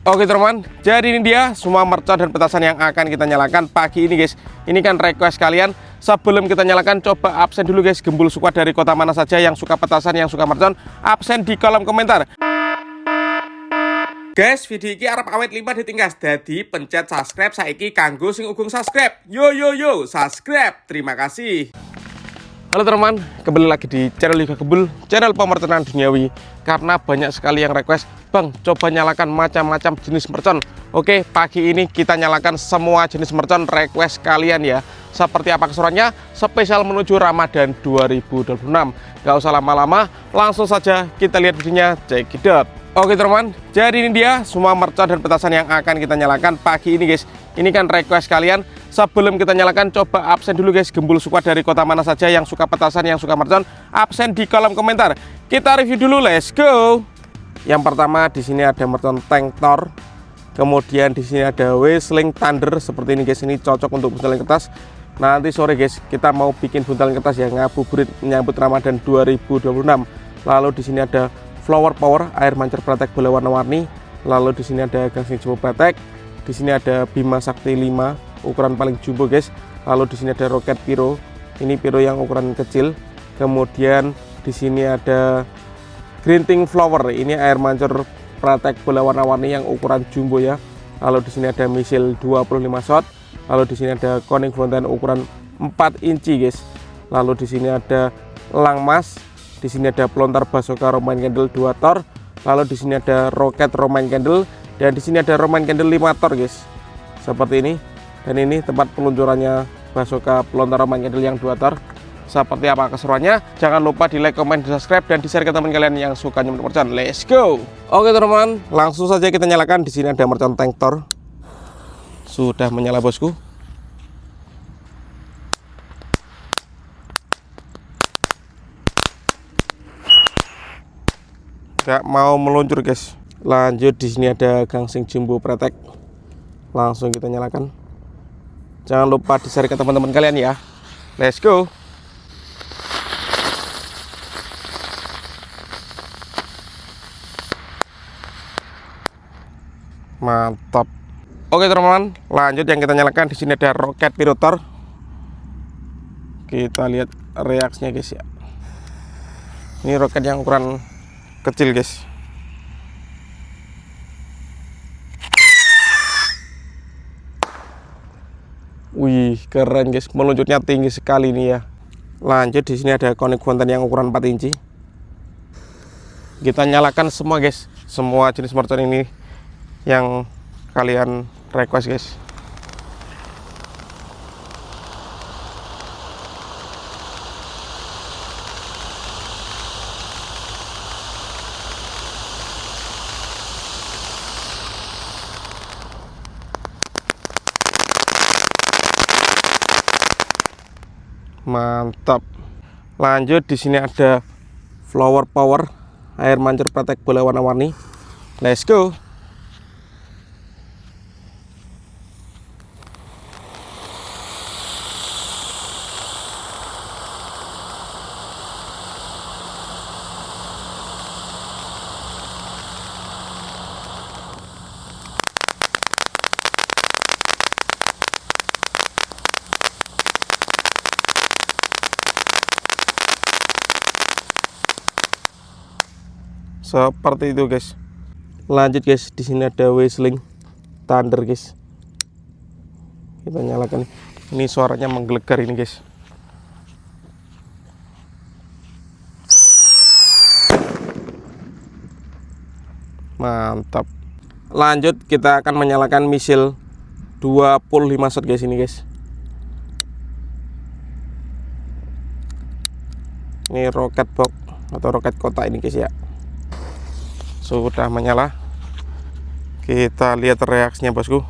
Oke teman, jadi ini dia semua mercon dan petasan yang akan kita nyalakan pagi ini guys. Ini kan request kalian. Sebelum kita nyalakan, coba absen dulu guys, gembul suka dari kota mana saja, yang suka petasan, yang suka mercon, absen di kolom komentar. Guys, video ini arep awet 5 ditingkas. Jadi pencet subscribe saiki kanggo sing ugung subscribe. Yo subscribe. Terima kasih. Halo teman, kembali lagi di channel Liga Gembul, channel pemerconan duniawi. Karena banyak sekali yang request, Bang, coba nyalakan macam-macam jenis mercon. Oke, pagi ini kita nyalakan semua jenis mercon request kalian ya. Seperti apa keseruannya? Spesial menuju Ramadan 2026. Gak usah lama-lama, langsung saja kita lihat videonya, check it out. Oke teman, jadi ini dia semua mercon dan petasan yang akan kita nyalakan pagi ini guys. Ini kan request kalian. Sebelum kita nyalakan, coba absen dulu guys, gembul suka dari kota mana saja, yang suka petasan, yang suka mercon, absen di kolom komentar. Kita review dulu, let's go. Yang pertama di sini ada mercon tank Thor. Kemudian di sini ada Whistling Thunder seperti ini guys. Ini cocok untuk buntalan kertas. Nanti sore guys, kita mau bikin buntalan kertas yang ngabuburit menyambut Ramadan 2026. Lalu di sini ada Flower Power air mancur pratek bola warna-warni. Lalu di sini ada gangsing jumbo pratek. Di sini ada Bima Sakti 5 ukuran paling jumbo guys. Lalu di sini ada Roket Piro. Ini Piro yang ukuran kecil. Kemudian di sini ada Grinting Flower. Ini air mancur pratek bola warna-warni yang ukuran jumbo ya. Lalu di sini ada Misil 25 shot. Lalu di sini ada Koning Fountain ukuran 4 inci guys. Lalu di sini ada Langmas. Di sini ada Pelontar Basoka Romain Candle 2 tor. Lalu di sini ada Roket Romain Candle dan di sini ada Romain Candle 5 tor guys. Seperti ini. Dan ini tempat peluncurannya Basoka Pelontar Romain Candle yang 2 tor. Seperti apa keseruannya? Jangan lupa di like, comment, di subscribe dan di share ke teman kalian yang suka nyemut mercon. Let's go. Oke teman, langsung saja kita nyalakan. Di sini ada mercon tank Thor. Sudah menyala bosku. Gak mau meluncur guys. Lanjut, di sini ada gangsing jumbo pratek. Langsung kita nyalakan. Jangan lupa di share ke teman-teman kalian ya. Let's go. Mantap. Oke teman-teman, lanjut yang kita nyalakan. Di sini ada Roket Pirotor. Kita lihat reaksinya guys ya. Ini roket yang ukuran kecil guys. Wih, keren guys, meluncurnya tinggi sekali nih ya. Lanjut, di sini ada Koning Fountain yang ukuran 4 inci. Kita nyalakan semua guys, semua jenis mercon ini yang kalian request guys. Mantap. Lanjut, di sini ada Flower Power air mancur pratek bola warna-warni. Let's go. Seperti itu guys. Lanjut guys, di sini ada Whistling Thunder guys. Kita nyalakan. Ini suaranya menggelegar ini guys. Mantap. Lanjut, kita akan menyalakan Misil 25 shot guys ini guys. Ini roket box atau roket kotak ini guys ya. Sudah menyala. Kita lihat reaksinya bosku.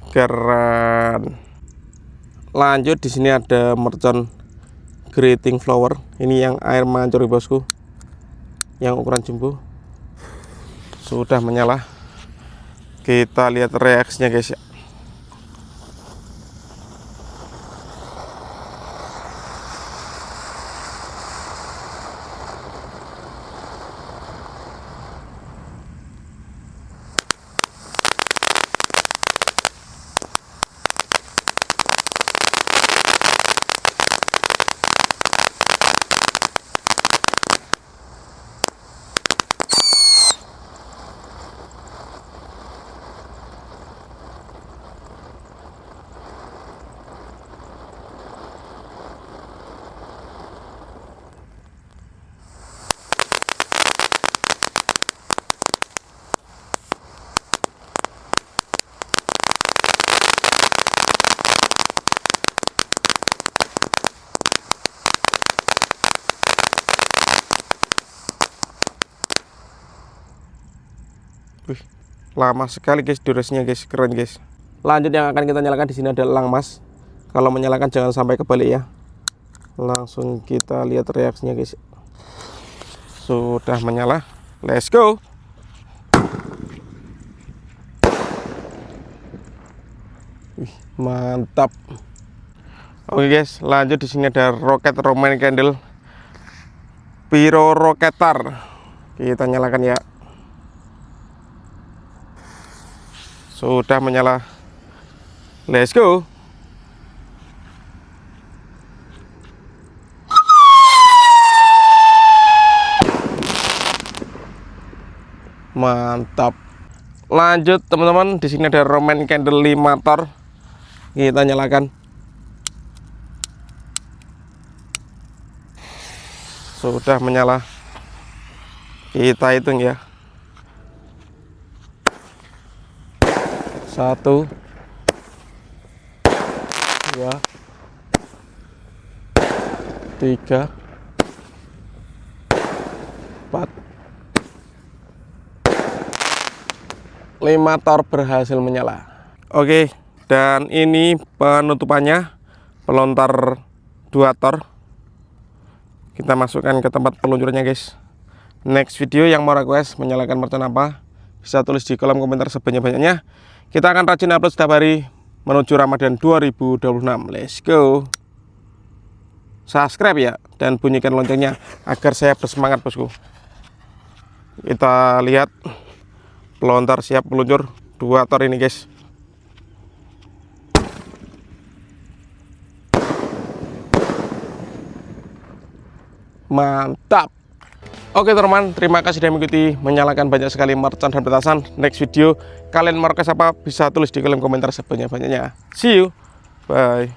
Keren. Lanjut, di sini ada mercon greeting flower. Ini yang air mancur bosku, yang ukuran jumbo. Sudah menyala. Kita lihat reaksinya guys ya. Wih, lama sekali guys durasinya guys, keren guys. Lanjut, yang akan kita nyalakan di sini ada elang mas. Kalau menyalakan jangan sampai kebalik ya. Langsung kita lihat reaksinya guys. Sudah menyala. Let's go. Wih, mantap. Oke guys, lanjut, di sini ada roket Roman candle Pyro Roketar. Kita nyalakan ya. Sudah menyala. Let's go. Mantap. Lanjut teman-teman, di sini ada Roman candle 5 tor. Kita nyalakan. Sudah menyala. Kita hitung ya. 1, 2, 3, 4, 5 tor berhasil menyala. Oke, dan ini penutupannya, pelontar 2 tor. Kita masukkan ke tempat peluncurannya guys. Next video yang mau request menyalakan mercon apa, bisa tulis di kolom komentar sebanyak-banyaknya. Kita akan rajin upload setiap hari menuju Ramadan 2026. Let's go. Subscribe ya, dan bunyikan loncengnya agar saya bersemangat bosku. Kita lihat pelontar siap meluncur 2 tor ini guys. Mantap. Oke teman-teman, terima kasih sudah mengikuti. Menyalakan banyak sekali mercon dan petasan. Next video kalian mau request apa, bisa tulis di kolom komentar sebanyak-banyaknya. See you, bye.